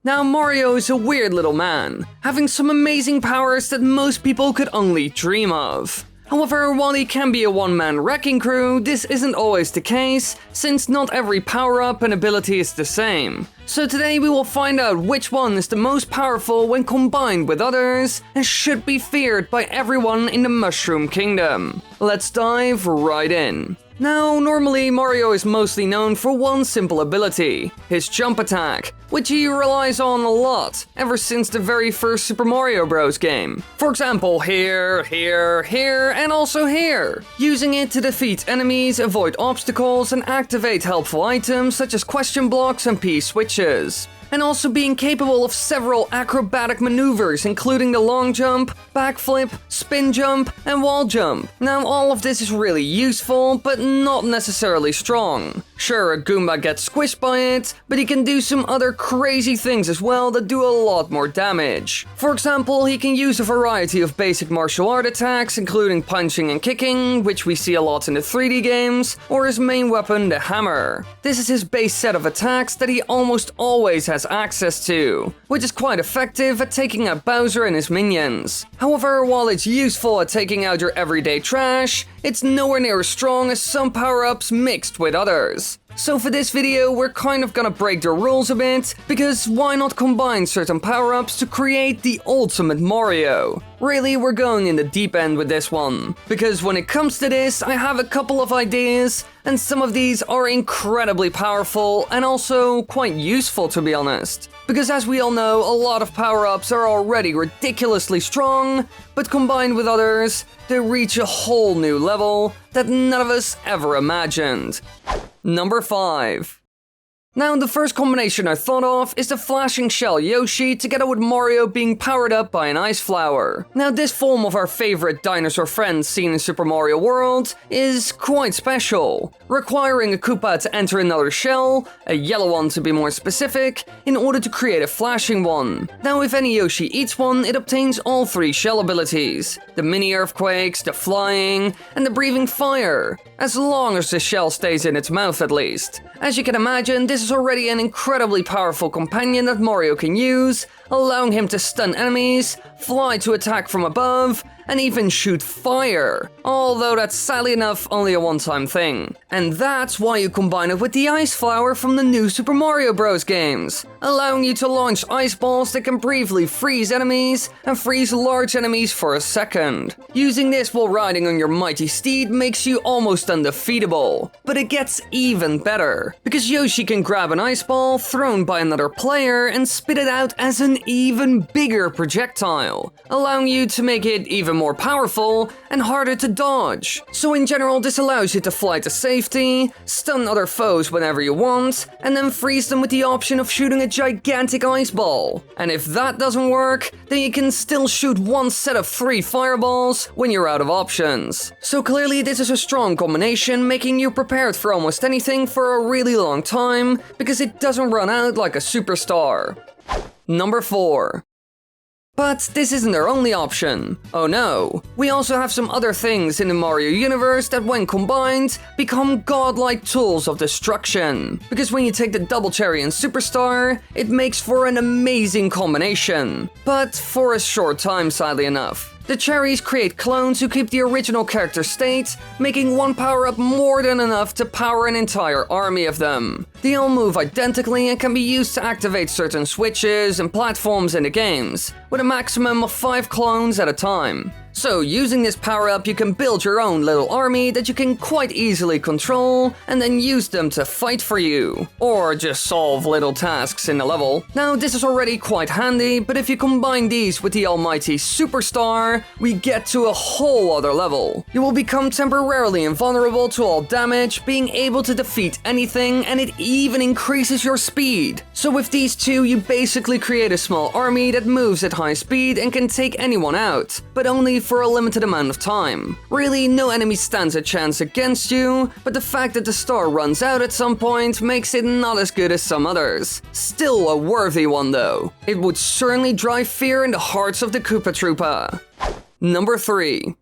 Now, Mario is a weird little man, having some amazing powers that most people could only dream of. However, while he can be a one-man wrecking crew, this isn't always the case, since not every power-up and ability is the same. So today we will find out which one is the most powerful when combined with others, and should be feared by everyone in the Mushroom Kingdom. Let's dive right in. Now, normally Mario is mostly known for one simple ability, his jump attack, which he relies on a lot, ever since the very first Super Mario Bros. Game. For example, here, and also here. Using it to defeat enemies, avoid obstacles, and activate helpful items such as question blocks and P-switches. And also being capable of several acrobatic maneuvers, including the long jump, backflip, spin jump, and wall jump. Now, all of this is really useful, but not necessarily strong. Sure, a Goomba gets squished by it, but he can do some other crazy things as well that do a lot more damage. For example, he can use a variety of basic martial art attacks, including punching and kicking, which we see a lot in the 3D games, or his main weapon, the hammer. This is his base set of attacks that he almost always has access to, which is quite effective at taking out Bowser and his minions. However, while it's useful at taking out your everyday trash, it's nowhere near as strong as some power-ups mixed with others. So for this video, we're kind of gonna break the rules a bit, because why not combine certain power-ups to create the ultimate Mario? Really, we're going in the deep end with this one, because when it comes to this, I have a couple of ideas, and some of these are incredibly powerful and also quite useful, to be honest. Because as we all know, a lot of power-ups are already ridiculously strong, but combined with others, they reach a whole new level that none of us ever imagined. Number 5. Now, the first combination I thought of is the flashing shell Yoshi together with Mario being powered up by an ice flower. Now, this form of our favorite dinosaur friend seen in Super Mario World is quite special, requiring a Koopa to enter another shell, a yellow one to be more specific, in order to create a flashing one. Now, if any Yoshi eats one, it obtains all 3 shell abilities: the mini earthquakes, the flying, and the breathing fire, as long as the shell stays in its mouth at least. As you can imagine, this is already an incredibly powerful companion that Mario can use, allowing him to stun enemies, fly to attack from above, and even shoot fire. Although that's sadly enough only a one-time thing. And that's why you combine it with the Ice Flower from the new Super Mario Bros. Games, allowing you to launch ice balls that can briefly freeze enemies and freeze large enemies for a second. Using this while riding on your mighty steed makes you almost undefeatable. But it gets even better, because Yoshi can grab an ice ball thrown by another player and spit it out as an even bigger projectile, allowing you to make it even more powerful and harder to dodge. So in general, this allows you to fly to safety, stun other foes whenever you want, and then freeze them with the option of shooting a gigantic ice ball. And if that doesn't work, then you can still shoot one set of 3 fireballs when you're out of options. So clearly this is a strong combination, making you prepared for almost anything for a really long time, because it doesn't run out like a superstar. Number 4. But this isn't their only option. Oh no, we also have some other things in the Mario universe that when combined, become godlike tools of destruction. Because when you take the double cherry and superstar, it makes for an amazing combination. But for a short time, sadly enough. The cherries create clones who keep the original character state, making one power-up more than enough to power an entire army of them. They all move identically and can be used to activate certain switches and platforms in the games, with a maximum of 5 clones at a time. So using this power-up, you can build your own little army that you can quite easily control and then use them to fight for you, or just solve little tasks in the level. Now this is already quite handy, but if you combine these with the almighty superstar, we get to a whole other level. You will become temporarily invulnerable to all damage, being able to defeat anything, and it even increases your speed. So with these two, you basically create a small army that moves at high speed and can take anyone out, but only for a limited amount of time. Really, no enemy stands a chance against you, but the fact that the star runs out at some point makes it not as good as some others. Still a worthy one though. It would certainly drive fear in the hearts of the Koopa Troopa. Number 3.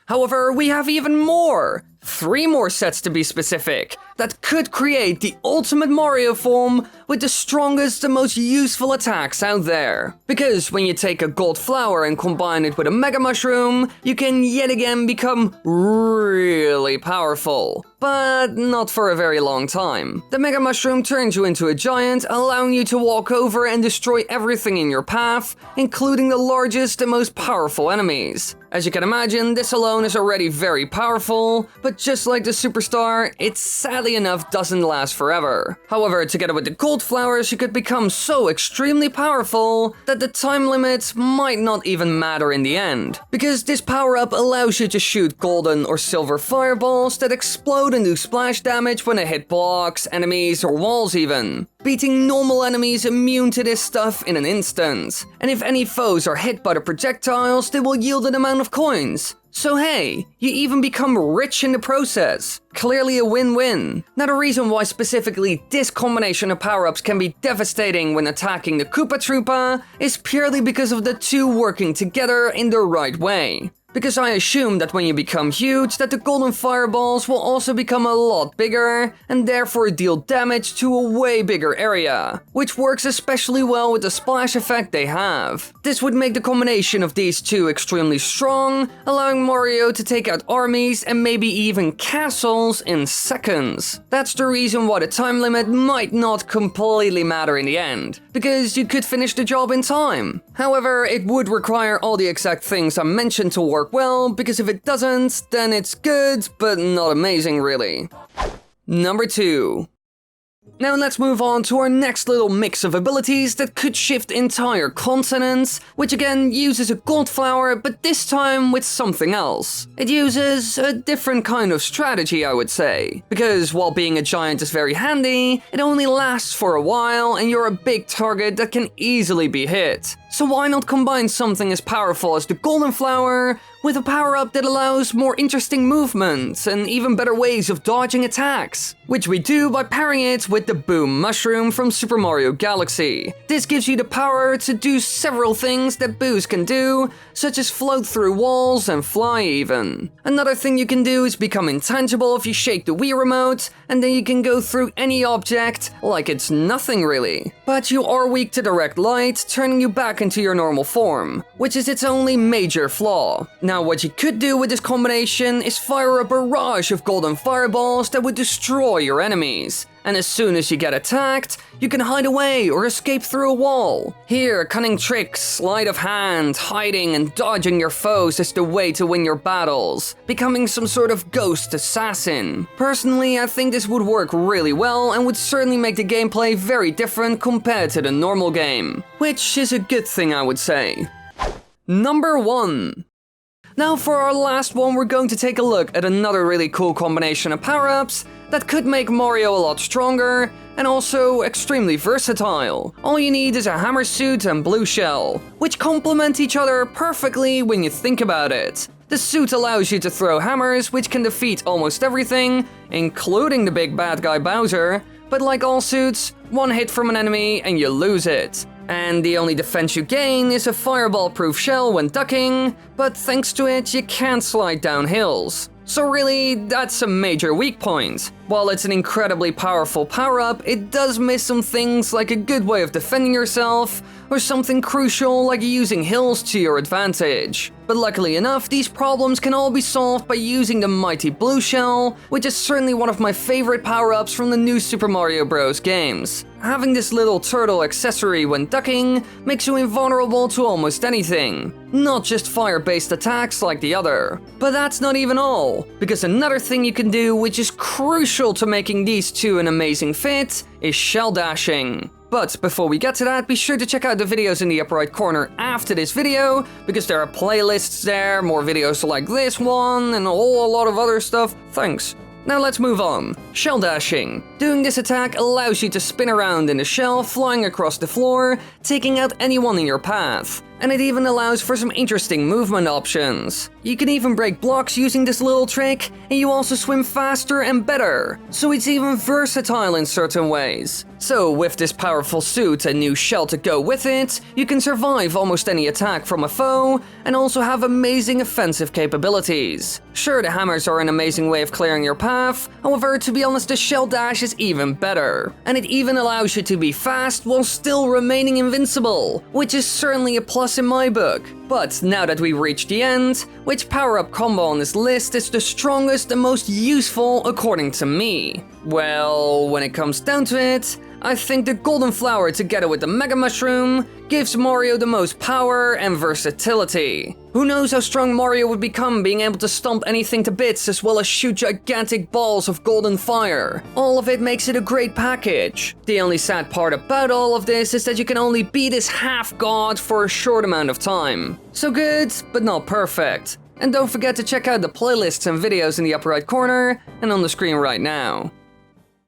However, we have even more! 3 more sets to be specific, that could create the ultimate Mario form with the strongest and most useful attacks out there. Because when you take a gold flower and combine it with a mega mushroom, you can yet again become really powerful. But not for a very long time. The mega mushroom turns you into a giant, allowing you to walk over and destroy everything in your path, including the largest and most powerful enemies. As you can imagine, this alone is already very powerful, but just like the superstar, it sadly enough doesn't last forever. However, together with the gold flowers, you could become so extremely powerful that the time limit might not even matter in the end. Because this power-up allows you to shoot golden or silver fireballs that explode and do splash damage when they hit blocks, enemies, or walls even, beating normal enemies immune to this stuff in an instant. And if any foes are hit by the projectiles, they will yield an amount of coins. So hey, you even become rich in the process. Clearly a win-win. Now the reason why specifically this combination of power-ups can be devastating when attacking the Koopa Troopa is purely because of the two working together in the right way. Because I assume that when you become huge, that the golden fireballs will also become a lot bigger, and therefore deal damage to a way bigger area, which works especially well with the splash effect they have. This would make the combination of these two extremely strong, allowing Mario to take out armies and maybe even castles in seconds. That's the reason why the time limit might not completely matter in the end, because you could finish the job in time. However, it would require all the exact things I mentioned to work well, because if it doesn't, then it's good, but not amazing really. Number 2. Now let's move on to our next little mix of abilities that could shift entire continents, which again uses a gold flower, but this time with something else. It uses a different kind of strategy, I would say. Because while being a giant is very handy, it only lasts for a while and you're a big target that can easily be hit. So why not combine something as powerful as the golden flower with a power-up that allows more interesting movements and even better ways of dodging attacks? Which we do by pairing it with the Boom Mushroom from Super Mario Galaxy. This gives you the power to do several things that Boos can do, such as float through walls and fly even. Another thing you can do is become intangible if you shake the Wii remote, and then you can go through any object like it's nothing really. But you are weak to direct light, turning you back into your normal form, which is its only major flaw. Now what you could do with this combination is fire a barrage of golden fireballs that would destroy your enemies. And as soon as you get attacked, you can hide away or escape through a wall. Here, cunning tricks, sleight of hand, hiding and dodging your foes is the way to win your battles, becoming some sort of ghost assassin. Personally, I think this would work really well and would certainly make the gameplay very different compared to the normal game, which is a good thing I would say. Number 1. Now for our last one, we're going to take a look at another really cool combination of power-ups that could make Mario a lot stronger and also extremely versatile. All you need is a hammer suit and blue shell, which complement each other perfectly when you think about it. The suit allows you to throw hammers, which can defeat almost everything, including the big bad guy Bowser, but like all suits, one hit from an enemy and you lose it. And the only defense you gain is a fireball-proof shell when ducking, but thanks to it you can't slide down hills. So really, that's a major weak point. While it's an incredibly powerful power-up, it does miss some things like a good way of defending yourself, or something crucial like using hills to your advantage. But luckily enough, these problems can all be solved by using the mighty blue shell, which is certainly one of my favorite power-ups from the new Super Mario Bros. Games. Having this little turtle accessory when ducking makes you invulnerable to almost anything, not just fire-based attacks like the other. But that's not even all, because another thing you can do which is crucial to making these two an amazing fit is shell dashing. But before we get to that, be sure to check out the videos in the upper right corner after this video, because there are playlists there, more videos like this one, and a whole lot of other stuff. Thanks. Now let's move on. Shell dashing. Doing this attack allows you to spin around in the shell, flying across the floor, taking out anyone in your path. and it even allows for some interesting movement options. You can even break blocks using this little trick, and you also swim faster and better, so it's even versatile in certain ways. So with this powerful suit and new shell to go with it, you can survive almost any attack from a foe, and also have amazing offensive capabilities. Sure, the hammers are an amazing way of clearing your path, however, to be honest, the shell dash is even better. And it even allows you to be fast while still remaining invincible, which is certainly a plus in my book. But now that we reached the end, which power-up combo on this list is the strongest and most useful according to me? Well, when it comes down to it, I think the golden flower together with the mega mushroom gives Mario the most power and versatility. Who knows how strong Mario would become being able to stomp anything to bits as well as shoot gigantic balls of golden fire. All of it makes it a great package. The only sad part about all of this is that you can only be this half-god for a short amount of time. So good, but not perfect. And don't forget to check out the playlists and videos in the upper right corner and on the screen right now.